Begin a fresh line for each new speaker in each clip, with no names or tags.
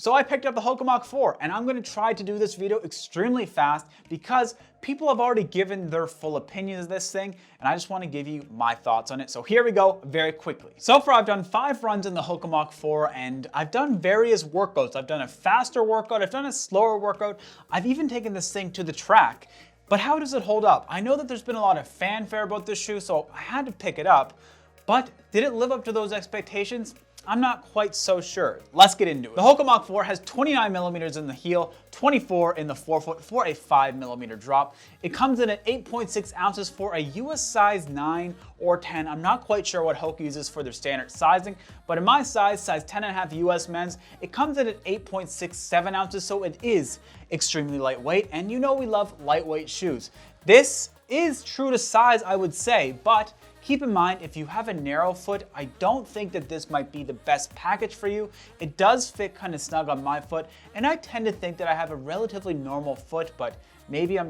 So I picked up the Hoka Mach 4 and I'm gonna try to do this video extremely fast because people have already given their full opinions of this thing and I just wanna give you my thoughts on it. So here we go very quickly. So far I've done 5 runs in the Hoka Mach 4 and I've done various workouts. I've done a faster workout, I've done a slower workout. I've even taken this thing to the track. But how does it hold up? I know that there's been a lot of fanfare about this shoe, so I had to pick it up. But did it live up to those expectations? I'm not quite so sure. Let's get into it. The Hoka Mach 4 has 29 millimeters in the heel, 24 in the forefoot for a 5 millimeter drop. It comes in at 8.6 ounces for a US size 9 or 10. I'm not quite sure what Hoka uses for their standard sizing, but in my size 10.5 US men's, it comes in at 8.67 ounces, so it is extremely lightweight, and you know we love lightweight shoes. This is true to size, I would say, but keep in mind, if you have a narrow foot, I don't think that this might be the best package for you. It does fit kind of snug on my foot, and I tend to think that I have a relatively normal foot, but maybe I'm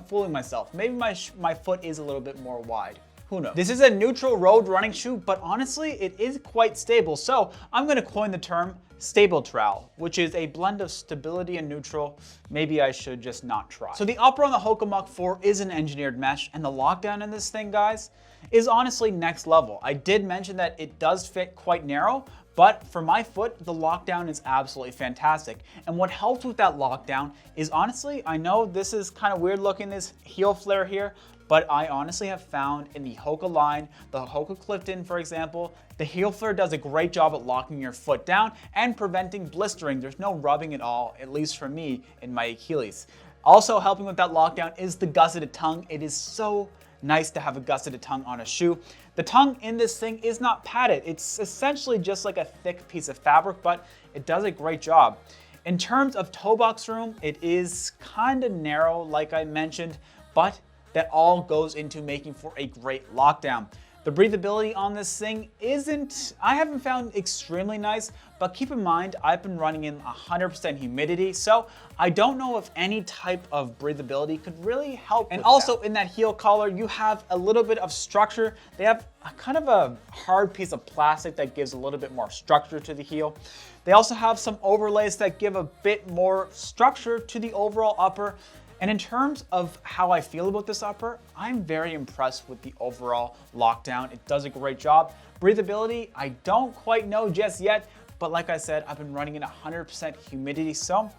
fooling myself. Maybe my foot is a little bit more wide. Who knows? This is a neutral road running shoe, but honestly, it is quite stable. So I'm gonna coin the term stable trowel, which is a blend of stability and neutral. Maybe I should just not try. So the upper on the Hoka Mach 4 is an engineered mesh, and the lockdown in this thing, guys, is honestly next level. I did mention that it does fit quite narrow, but for my foot, the lockdown is absolutely fantastic. And what helps with that lockdown is honestly, I know this is kind of weird looking, this heel flare here, but I honestly have found in the Hoka line, the Hoka Clifton, for example, the heel flare does a great job at locking your foot down and preventing blistering. There's no rubbing at all, at least for me, in my Achilles. Also helping with that lockdown is the gusseted tongue. It is so nice to have a gusseted tongue on a shoe. The tongue in this thing is not padded. It's essentially just like a thick piece of fabric, but it does a great job. In terms of toe box room, it is kind of narrow, like I mentioned, but that all goes into making for a great lockdown. The breathability on this thing I haven't found extremely nice, but keep in mind, I've been running in 100% humidity, so I don't know if any type of breathability could really help. And also in that heel collar, you have a little bit of structure. They have a kind of a hard piece of plastic that gives a little bit more structure to the heel. They also have some overlays that give a bit more structure to the overall upper. And in terms of how I feel about this upper, I'm very impressed with the overall lockdown. It does a great job. Breathability, I don't quite know just yet, but like I said, I've been running in 100% humidity, so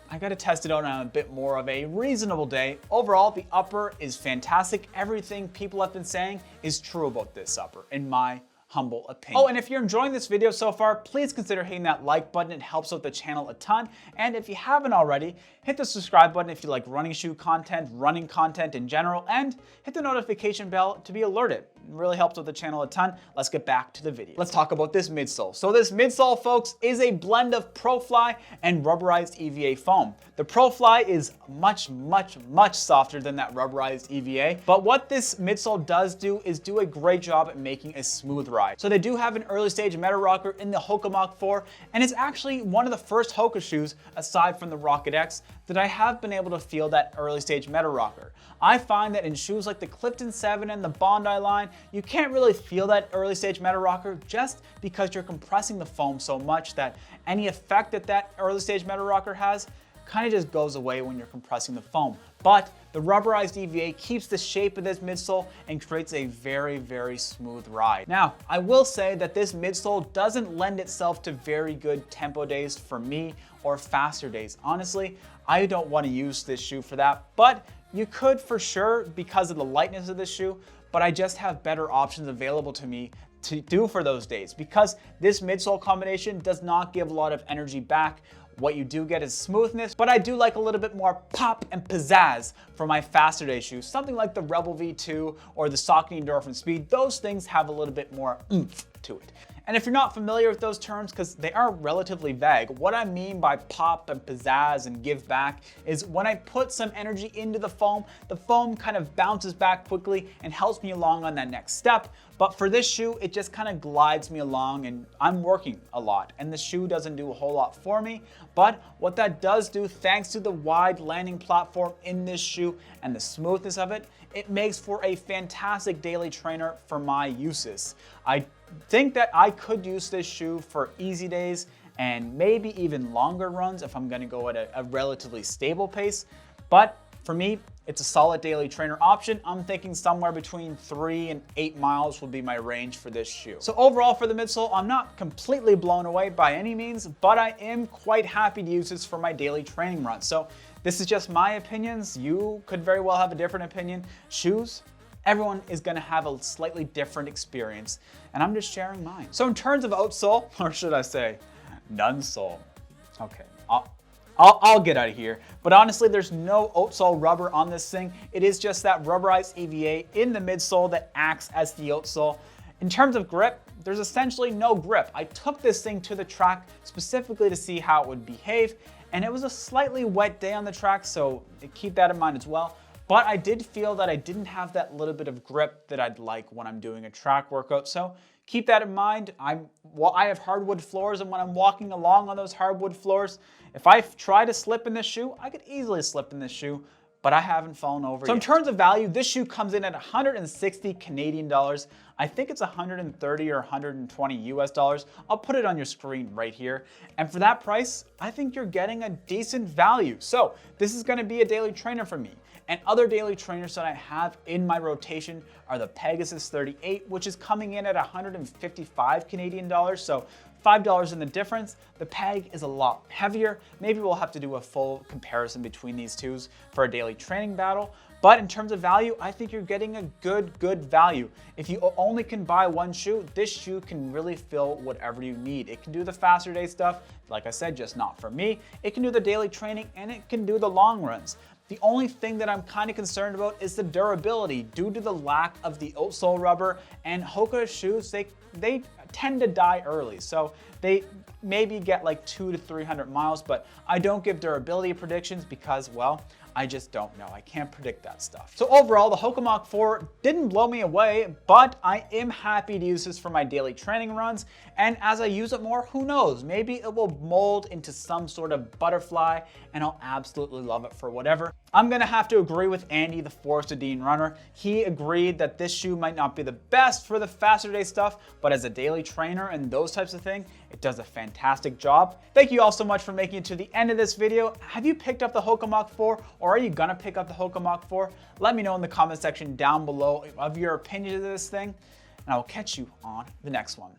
I gotta test it out on a bit more of a reasonable day. Overall, the upper is fantastic. Everything people have been saying is true about this upper, in my humble opinion. Oh, and if you're enjoying this video so far, please consider hitting that like button. It helps out the channel a ton. And if you haven't already, hit the subscribe button if you like running shoe content, running content in general, and hit the notification bell to be alerted. It really helps with the channel a ton. Let's get back to the video. Let's talk about this midsole. So this midsole, folks, is a blend of ProFly and rubberized EVA foam. The ProFly is much softer than that rubberized EVA, but what this midsole does do is do a great job at making a smooth ride. So they do have an early stage meta rocker in the Hoka Mach 4, and it's actually one of the first Hoka shoes, aside from the Rocket X, that I have been able to feel that early stage meta rocker. I find that in shoes like the Clifton 7 and the Bondi line, you can't really feel that early stage meta rocker just because you're compressing the foam so much that any effect that that early stage meta rocker has kind of just goes away when you're compressing the foam. But the rubberized EVA keeps the shape of this midsole and creates a very smooth ride. Now, I will say that this midsole doesn't lend itself to very good tempo days for me or faster days. Honestly, I don't want to use this shoe for that, but you could for sure because of the lightness of this shoe, but I just have better options available to me to do for those days because this midsole combination does not give a lot of energy back. What you do get is smoothness, but I do like a little bit more pop and pizzazz for my faster day shoes. Something like the Rebel V2 or the Saucony Endorphin Speed, those things have a little bit more oomph to it. And if you're not familiar with those terms, because they are relatively vague, what I mean by pop and pizzazz and give back is when I put some energy into the foam kind of bounces back quickly and helps me along on that next step. But for this shoe, it just kind of glides me along and I'm working a lot and the shoe doesn't do a whole lot for me. But what that does do, thanks to the wide landing platform in this shoe and the smoothness of it, it makes for a fantastic daily trainer for my uses. I think that I could use this shoe for easy days and maybe even longer runs if I'm gonna go at a relatively stable pace. But for me, it's a solid daily trainer option. I'm thinking somewhere between 3 and 8 miles would be my range for this shoe. So overall for the midsole, I'm not completely blown away by any means, but I am quite happy to use this for my daily training runs. So this is just my opinions. You could very well have a different opinion. Shoes, everyone is gonna have a slightly different experience, and I'm just sharing mine. So in terms of outsole, or should I say, nunsole, okay, I'll get out of here. But honestly, there's no outsole rubber on this thing. It is just that rubberized EVA in the midsole that acts as the outsole. In terms of grip, there's essentially no grip. I took this thing to the track specifically to see how it would behave, and it was a slightly wet day on the track, so keep that in mind as well. But I did feel that I didn't have that little bit of grip that I'd like when I'm doing a track workout. So keep that in mind. I have hardwood floors, and when I'm walking along on those hardwood floors, if I try to slip in this shoe, I could easily slip in this shoe, but I haven't fallen over yet. So in terms of value, this shoe comes in at 160 Canadian dollars. I think it's 130 or 120 US dollars. I'll put it on your screen right here. And for that price, I think you're getting a decent value. So this is gonna be a daily trainer for me. And other daily trainers that I have in my rotation are the Pegasus 38, which is coming in at 155 Canadian dollars. So $5 in the difference. The Peg is a lot heavier. Maybe we'll have to do a full comparison between these two for a daily training battle. But in terms of value, I think you're getting a good value. If you only can buy one shoe, this shoe can really fill whatever you need. It can do the faster day stuff, like I said, just not for me. It can do the daily training, and it can do the long runs. The only thing that I'm kind of concerned about is the durability due to the lack of the outsole rubber, and Hoka shoes, they tend to die early. So they maybe get like 200 to 300 miles, but I don't give durability predictions because, well, I just don't know. I can't predict that stuff. So overall, the Hoka Mach 4 didn't blow me away, but I am happy to use this for my daily training runs. And as I use it more, who knows? Maybe it will mold into some sort of butterfly and I'll absolutely love it for whatever. I'm gonna have to agree with Andy, the Forest Dean runner. He agreed that this shoe might not be the best for the faster day stuff, but as a daily trainer and those types of things, it does a fantastic job. Thank you all so much for making it to the end of this video. Have you picked up the Hoka Mach 4, or are you gonna pick up the Hoka Mach 4? Let me know in the comment section down below of your opinion of this thing, and I will catch you on the next one.